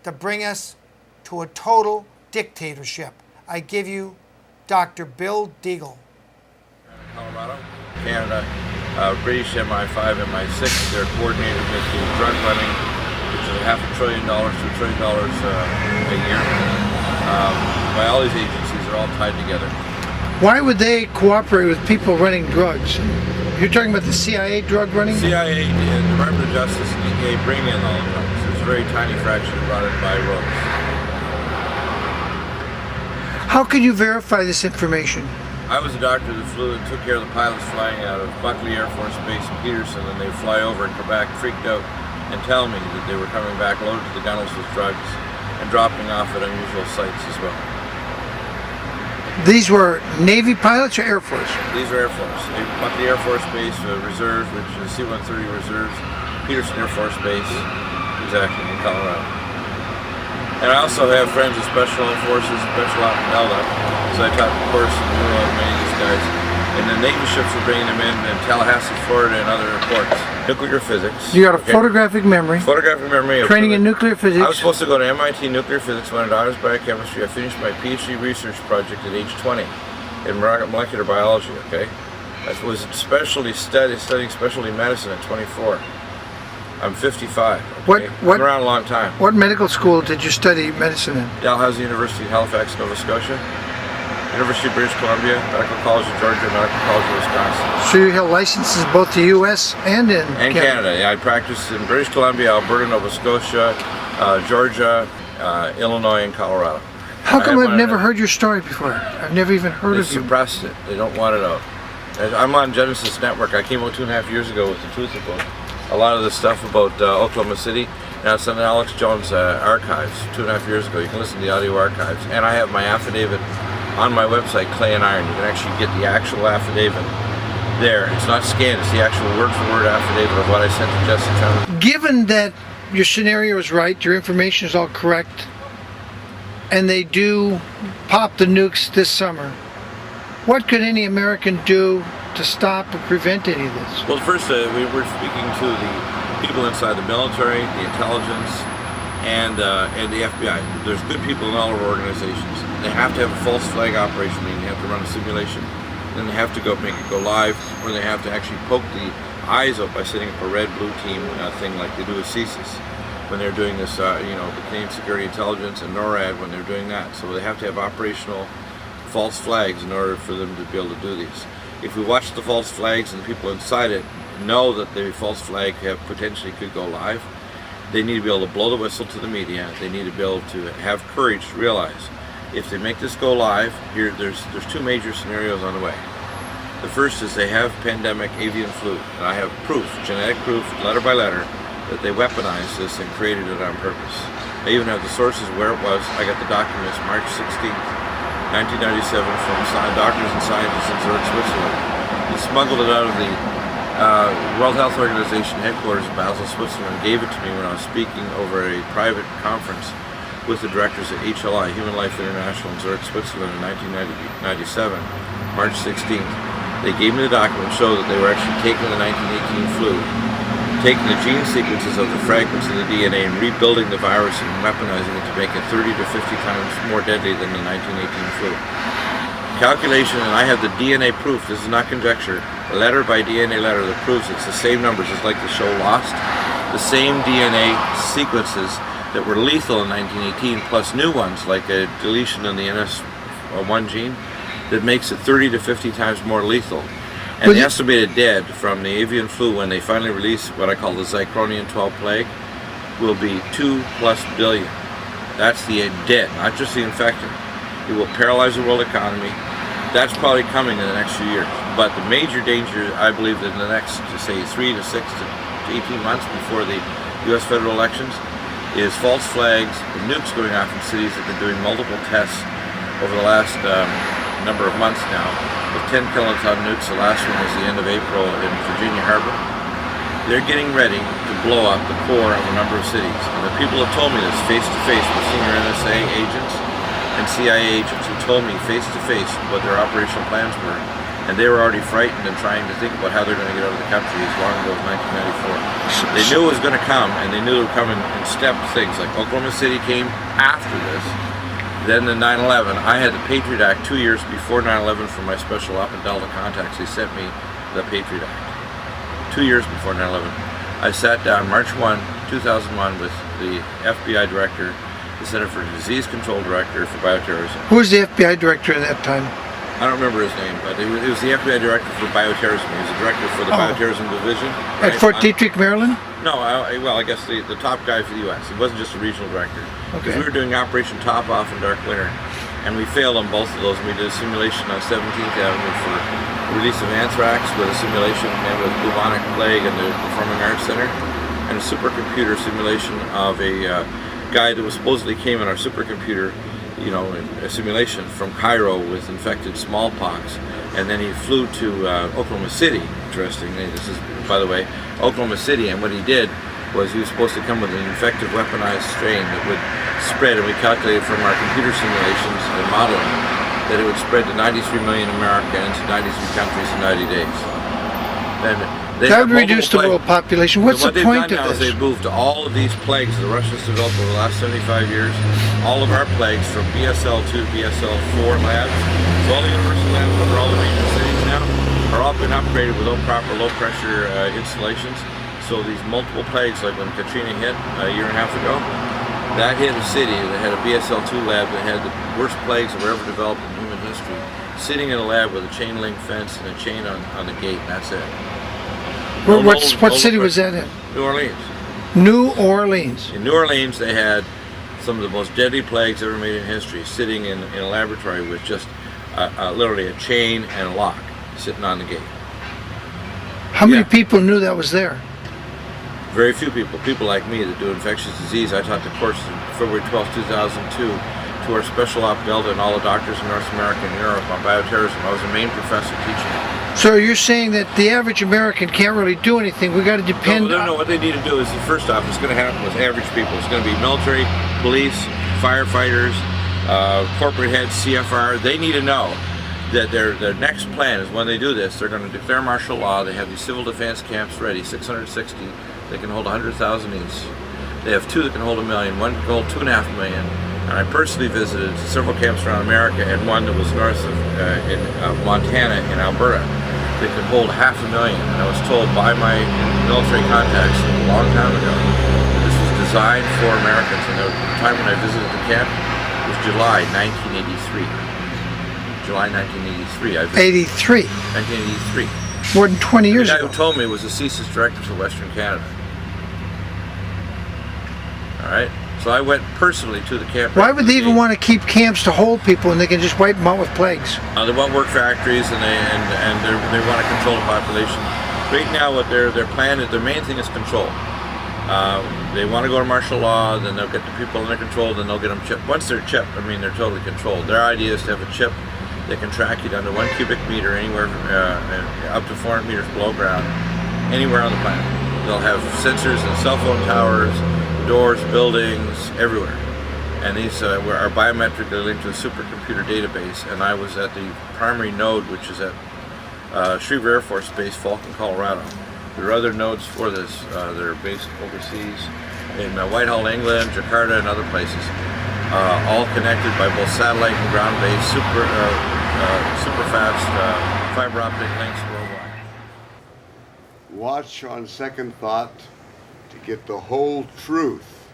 to bring us to a total dictatorship. I give you Dr. Bill Deagle. Colorado, Canada, British MI5, MI6, they're coordinated with the drug running, which is $500 billion to $1 trillion a year. By all these agencies, they're all tied together. Why would they cooperate with people running drugs? You're talking about the CIA drug running? CIA and Department of Justice and EPA bring in all the drugs. There's a very tiny fraction brought in by roads. How can you verify this information? I was a doctor that flew and took care of the pilots flying out of Buckley Air Force Base in Peterson, and they fly over and come back freaked out and tell me that they were coming back loaded to the gunnels with drugs and dropping off at unusual sites as well. These were Navy pilots or Air Force? These are Air Force. Buckley Air Force Base Reserve, which is C-130 Reserves, Peterson Air Force Base, exactly, in Colorado. And I also have friends with Special Forces, Special Op and Delta, so I taught the course and knew many of these guys. And the Navy ships were bringing them in Tallahassee, Florida, and other ports. Nuclear physics. You got a photographic memory. Photographic memory. Training in nuclear physics. I was supposed to go to MIT nuclear physics, went into honors biochemistry. I finished my PhD research project at age 20 in molecular biology, okay? I was studying specialty medicine at 24. I'm 55, okay? I've been around a long time. What medical school did you study medicine in? Dalhousie University, Halifax, Nova Scotia. University of British Columbia, Medical College of Georgia, Medical College of Wisconsin. So you held licenses both the U.S. and in Canada. Yeah, I practiced in British Columbia, Alberta, Nova Scotia, Georgia, Illinois, and Colorado. How come I've never heard your story before? I've never even heard of you. They suppressed it. They don't want it out. I'm on Genesis Network. I came out 2.5 years ago with the Truth Book. A lot of the stuff about Oklahoma City. Now it's on the Alex Jones archives 2.5 years ago. You can listen to the audio archives. And I have my affidavit on my website, Clay and Iron. You can actually get the actual affidavit there. It's not scanned, it's the actual word-for-word affidavit of what I sent to Justice Center. Given that your scenario is right, your information is all correct, and they do pop the nukes this summer, what could any American do to stop or prevent any of this? Well, first, we were speaking to the people inside the military, the intelligence, and the FBI. There's good people in all of our organizations. They have to have a false flag operation, meaning they have to run a simulation. Then they have to go make it go live, or they have to actually poke the eyes out by setting up a red-blue team thing like they do with CSIS when they're doing this, the Canadian Security Intelligence and NORAD when they're doing that. So they have to have operational false flags in order for them to be able to do these. If we watch the false flags and the people inside it know that the false flag potentially could go live, they need to be able to blow the whistle to the media. They need to be able to have courage to realize if they make this go live, there's two major scenarios on the way. The first is they have pandemic avian flu, and I have proof, genetic proof, letter by letter, that they weaponized this and created it on purpose. I even have the sources where it was. I got the documents March 16th, 1997 from doctors and scientists in Zurich, Switzerland. They smuggled it out of the World Health Organization headquarters in Basel, Switzerland, and gave it to me when I was speaking over a private conference with the directors at HLI, Human Life International in Zurich, Switzerland in 1997, March 16th. They gave me the document to show that they were actually taking the 1918 flu, taking the gene sequences of the fragments of the DNA and rebuilding the virus and weaponizing it to make it 30 to 50 times more deadly than the 1918 flu. Calculation, and I have the DNA proof, this is not conjecture, letter by DNA letter that proves it's the same numbers, it's like the show Lost, the same DNA sequences that were lethal in 1918, plus new ones like a deletion in the NS1 gene that makes it 30 to 50 times more lethal. And the estimated dead from the avian flu when they finally release what I call the Zycronian 12 plague will be 2+ billion. That's the dead, not just the infected. It will paralyze the world economy. That's probably coming in the next few years. But the major danger, I believe, that in the next, say, 3 to 6 to 18 months before the U.S. federal elections, is false flags and nukes going off in cities that have been doing multiple tests over the last number of months now, with 10 kiloton nukes. The last one was the end of April in Virginia Harbor. They're getting ready to blow up the core of a number of cities. And the people have told me this face-to-face with senior NSA agents and CIA agents who told me face-to-face what their operational plans were. and they were already frightened and trying to think about how they're going to get out of the country as long ago as 1994. They knew it was going to come, and they knew it would come in step things. Like Oklahoma City came after this, then the 9/11. I had the Patriot Act 2 years before 9/11 from my special op and Delta contacts. They sent me the Patriot Act 2 years before 9/11. I sat down March 1, 2001 with the FBI director, the Center for Disease Control director for bioterrorism. Who was the FBI director at that time? I don't remember his name, but it was the FBI director for bioterrorism. He was the director for the bioterrorism division. At Fort Detrick, Maryland? No, I guess the top guy for the U.S. He wasn't just a regional director. Because Okay. we were doing Operation Top Off in Dark Winter, and we failed on both of those. We did a simulation on 17th Avenue for release of anthrax with a simulation and with bubonic plague in the Performing Arts Center, and a supercomputer simulation of a guy that was supposedly came in our supercomputer, you know, a simulation from Cairo with infected smallpox, and then he flew to Oklahoma City. Interestingly, this is, by the way, Oklahoma City, and what he did was he was supposed to come with an infective weaponized strain that would spread, and we calculated from our computer simulations and modeling that it would spread to 93 million Americans, 93 countries in 90 days. Then they That have would reduce the multiple world population. What's what the they've point done now of is this? they've moved to all of these plagues the Russians developed over the last 75 years. All of our plagues from BSL 2 to BSL 4 labs. So all the universal labs over all the major cities now are all been upgraded with proper low pressure installations. So these multiple plagues, like when Katrina hit a year and a half ago, that hit a city that had a BSL 2 lab that had the worst plagues that were ever developed in human history, sitting in a lab with a chain link fence and a chain on the gate, and that's it. What city was that in? New Orleans. New Orleans. In New Orleans, they had some of the most deadly plagues ever made in history, sitting in a laboratory with just literally a chain and a lock sitting on the gate. How many Yeah. people knew that was there? Very few people like me that do infectious disease. I taught the course on February 12, 2002 to our special op Delta and all the doctors in North America and Europe on bioterrorism. I was a main professor teaching it. So you're saying that the average American can't really do anything. We got to depend No, what they need to do is, first off, it's going to happen with average people. It's going to be military, police, firefighters, corporate heads, CFR. They need to know that their next plan is when they do this, they're going to declare martial law. They have these civil defense camps ready, 660. They can hold 100,000 each. They have 2 that can hold 1 million. One can hold 2.5 million. And I personally visited several camps around America, and one that was north of in Montana in Alberta that could hold 500,000. And I was told by my military contacts a long time ago that this was designed for Americans. And the time when I visited the camp was July 1983. July 1983. 83. 1983. More than 20 years The guy ago. who told me was the CSIS director for Western Canada. All right, so I went personally to the camp. Why would they even want to keep camps to hold people when they can just wipe them out with plagues? They want work factories, and they want to control the population. Right now, what their plan is, their main thing is control. They want to go to martial law, then they'll get the people under control, then they'll get them chipped. Once they're chipped, I mean, they're totally controlled. Their idea is to have a chip that can track you down to 1 cubic meter anywhere up to 400 meters below ground, anywhere on the planet. They'll have sensors and cell phone towers, doors, buildings, everywhere. And these are biometrically linked to a supercomputer database. And I was at the primary node, which is at Schriever Air Force Base, Falcon, Colorado. There are other nodes for this that are based overseas in Whitehall, England, Jakarta, and other places. All connected by both satellite and ground-based, super fast fiber optic links worldwide. Watch on second thought to get the whole truth.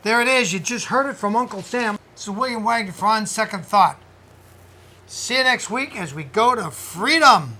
There it is. You just heard it from Uncle Sam. This is William Wagener for On Second Thought. See you next week as we go to freedom.